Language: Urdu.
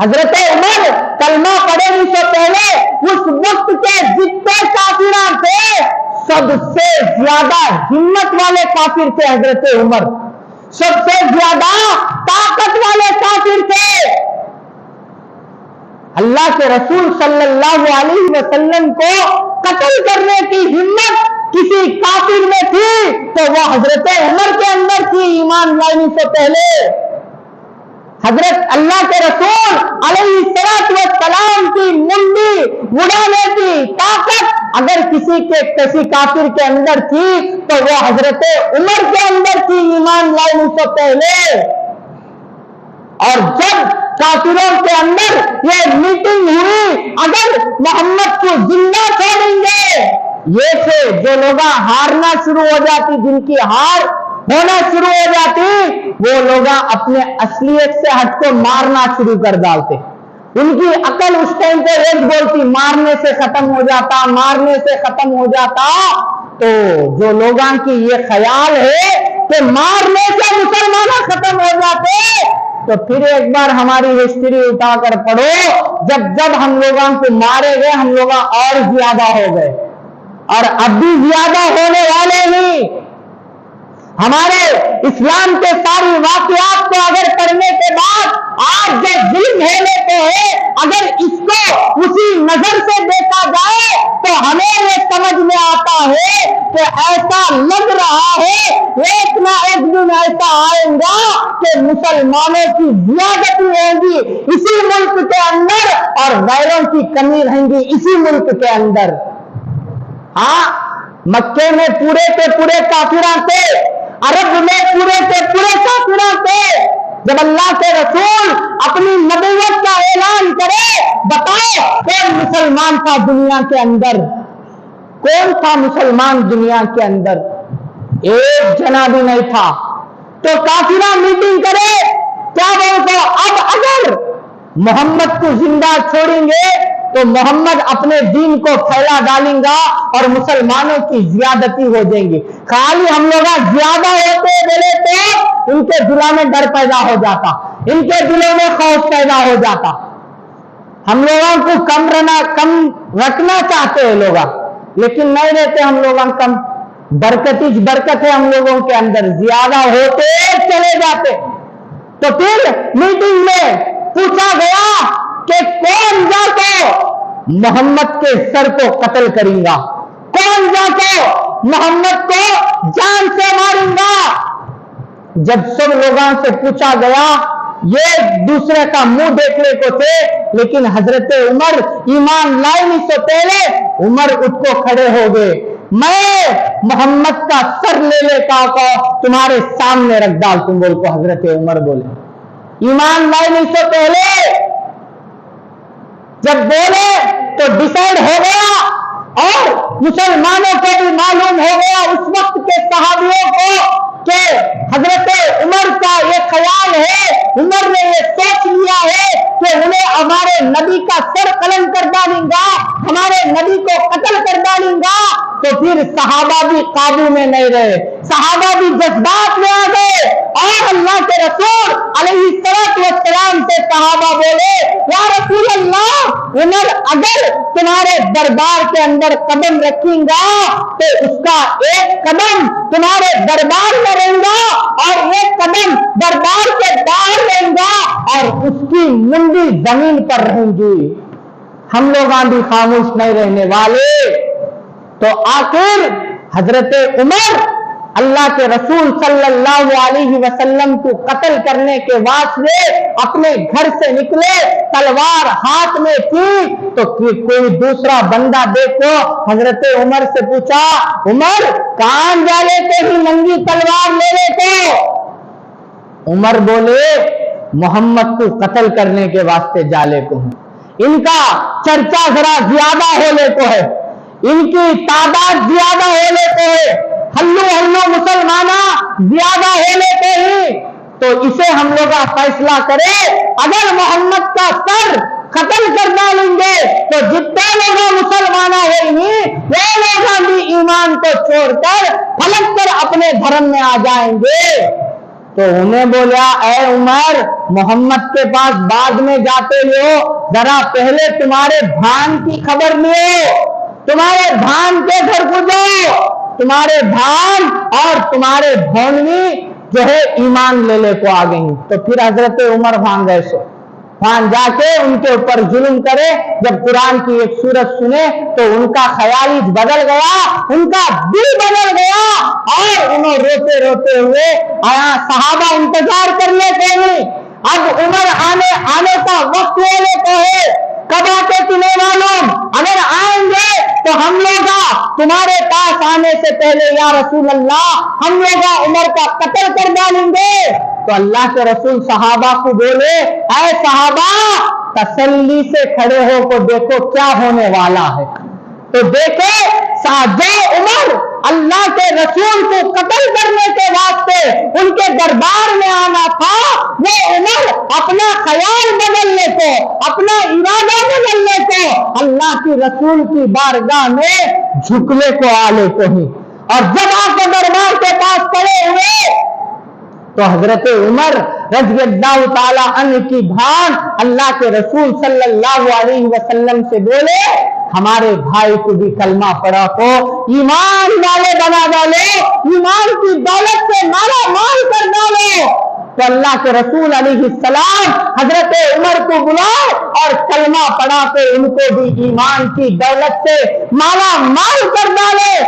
حضرت عمر کلمہ پڑھنے سے پہلے اس وقت کے جتنے کافران تھے سب سے زیادہ ہمت والے کافر تھے حضرت عمر، سب سے زیادہ طاقت والے کافر تھے۔ اللہ کے رسول صلی اللہ علیہ وسلم کو قتل کرنے کی ہمت کسی کافر میں تھی تو وہ حضرت عمر کے اندر تھی ایمان لانے سے پہلے۔ حضرت اللہ کے رسول علیہ السلام کی منڈی اڑانے کی طاقت اگر کسی کافر کے اندر تھی تو وہ حضرت عمر کے اندر تھی ایمان لانے سے پہلے۔ اور جب کافروں کے اندر یہ میٹنگ ہوئی اگر محمد کو زندہ چھوڑیں گے، یہ سے جو لوگ ہارنا شروع ہو جاتی، جن کی ہار ہونا شروع ہو جاتی، وہ لوگ اپنے اصلیت سے ہٹ کو مارنا شروع کر ڈالتے۔ ان کی عقل اس ٹائم پہ ایک بولتی مارنے سے ختم ہو جاتا، مارنے سے ختم ہو جاتا۔ تو جو لوگوں کی یہ خیال ہے کہ مارنے سے مسلمان ختم ہو جاتے، تو پھر ایک بار ہماری ہسٹری اٹھا کر پڑھو، جب ہم لوگوں کو مارے گئے ہم لوگ اور زیادہ ہو گئے، اور اب بھی زیادہ ہونے والے نہیں۔ ہمارے اسلام کے ساری واقعات کو اگر پڑھنے کے بعد آج جو ظلم ہے اگر اس کو اسی نظر سے دیکھا جائے تو ہمیں یہ سمجھ میں آتا ہے کہ ایسا لگ رہا ہے ایک نہ ایک دن ایسا آئے گا کہ مسلمانوں کی زیادتی ہوگی اسی ملک کے اندر اور غیروں کی کمی رہیں گی اسی ملک کے اندر۔ ہاں، مکے میں پورے کے پورے کافران تھے، عرب میں پورے کے پورے کافران تھے۔ جب اللہ کے رسول اپنی نبوت کا اعلان کرے، بتائے کون مسلمان تھا دنیا کے اندر؟ کون تھا مسلمان دنیا کے اندر؟ ایک جنا بھی نہیں تھا۔ تو کافران میٹنگ کرے، کیا بولتے؟ اب اگر محمد کو زندہ چھوڑیں گے تو محمد اپنے دین کو پھیلا ڈالیں گا اور مسلمانوں کی زیادتی ہو جائیں گی۔ خالی ہم لوگ زیادہ ہوتے بولے تو ان کے دلوں میں ڈر پیدا ہو جاتا، ان کے دلوں میں خوف پیدا ہو جاتا۔ ہم لوگوں کو کم رکھنا چاہتے ہیں لوگ، لیکن نہیں رہتے ہم لوگ کم۔ برکت ہے ہم لوگوں کے اندر، زیادہ ہوتے چلے جاتے۔ تو پھر میٹنگ میں پوچھا گیا کہ کون جا کے محمد کے سر کو قتل کریں گا، کون جا کے محمد کو جان سے ماریں گا؟ جب سب لوگوں سے پوچھا گیا، یہ دوسرے کا منہ دیکھنے کو تھے، لیکن حضرت عمر ایمان لانے سے پہلے عمر اٹھ کو کھڑے ہو گئے، میں محمد کا سر لے لے کا تمہارے سامنے رکھ ڈال تم بول کو حضرت عمر بولے۔ ایمان لانے سے پہلے جب بولے تو ڈیسائیڈ ہو گیا اور مسلمانوں کو بھی معلوم ہو گیا اس وقت کے صحابیوں کو کہ حضرت عمر کا یہ خیال ہے، عمر نے یہ سوچ لیا ہے کہ انہیں ہمارے نبی کا سر قلم کر ڈالیں گا، ہمارے نبی کو قتل کر ڈالیں گا۔ تو پھر صحابہ بھی قابو میں نہیں رہے، صحابہ بھی جذبات میں آ گئے اور اللہ کے رسول علیہ السلام سے صحابہ بولے، یا رسول اللہ، عمر اگر تمہارے دربار کے اندر قدم رکھیں گا تو اس کا ایک قدم تمہارے دربار میں رہیں گا اور ایک قدم دربار کے باہر رہیں گا اور اس کی منڈی زمین پر رہیں گی۔ ہم لوگ بھی خاموش نہیں رہنے والے۔ تو آخر حضرت عمر اللہ کے رسول صلی اللہ علیہ وسلم کو قتل کرنے کے واسطے اپنے گھر سے نکلے، تلوار ہاتھ میں تھی، تو کوئی دوسرا بندہ دیکھو حضرت عمر سے پوچھا، عمر کہاں جا لیتے ہی ننگی تلوار لے لیتے؟ عمر بولے، محمد کو قتل کرنے کے واسطے جالے کو ہوں، ان کا چرچا ذرا زیادہ ہونے کو ہے، ان کی تعداد زیادہ ہونے کو ہے، ہلو مسلمانہ زیادہ ہونے کو ہی، تو اسے ہم لوگ فیصلہ کرے اگر محمد کا سر قتل کر ڈالیں گے تو جتنے لوگ مسلمانہ ہوئیں گے وہ لوگ بھی ایمان کو چھوڑ کر پلٹ کر اپنے دھرم میں آ جائیں گے۔ تو انہیں بولا اے عمر محمد کے پاس بعد میں جاتے ہو، ذرا پہلے تمہارے بھان کی خبر لو، تمہارے بھان کے گھر کو جاؤ، تمہارے بھان اور تمہارے بھونوی جو ہے ایمان لے کو آ گئی۔ تو پھر حضرت عمر وہاں گئے سو، وہاں جا کے ان کے اوپر ظلم کرے، جب قرآن کی ایک سورت سنے تو ان کا خیال ہی بدل گیا، ان کا دل بدل گیا، اور انہوں روتے روتے ہوئے آیا صحابہ انتظار کر لیتے ہیں، اب عمر آنے کا وقت ہونے کو ہے، کب آتے تمہیں معلوم، اگر آئیں گے تو ہم لوگ تمہارے پاس آنے سے پہلے یا رسول اللہ ہم لوگ عمر کا قتل کر ڈالیں گے۔ تو اللہ کے رسول صحابہ کو بولے اے صحابہ تسلی سے کھڑے ہو کو دیکھو کیا ہونے والا ہے۔ تو دیکھے جو عمر اللہ کے رسول کو قتل کرنے کے واسطے ان کے دربار میں آنا تھا، وہ عمر اپنا خیال بدلنے کو، اپنا ارادہ بدلنے کو اللہ کی رسول کی بارگاہ میں جھکنے کو آلے کو ہی، اور جب آپ کے دربار کے پاس کھڑے ہوئے تو حضرت عمر رضی اللہ تعالی عنہ کی بھان اللہ کے رسول صلی اللہ علیہ وسلم سے بولے ہمارے بھائی کو بھی کلمہ پڑھا کو ایمان والے بنا ڈالو، ایمان کی دولت سے مالا مال کر ڈالو۔ تو اللہ کے رسول علیہ السلام حضرت عمر کو بلائے اور کلمہ پڑھا کے ان کو بھی ایمان کی دولت سے مالا مال کر ڈالے۔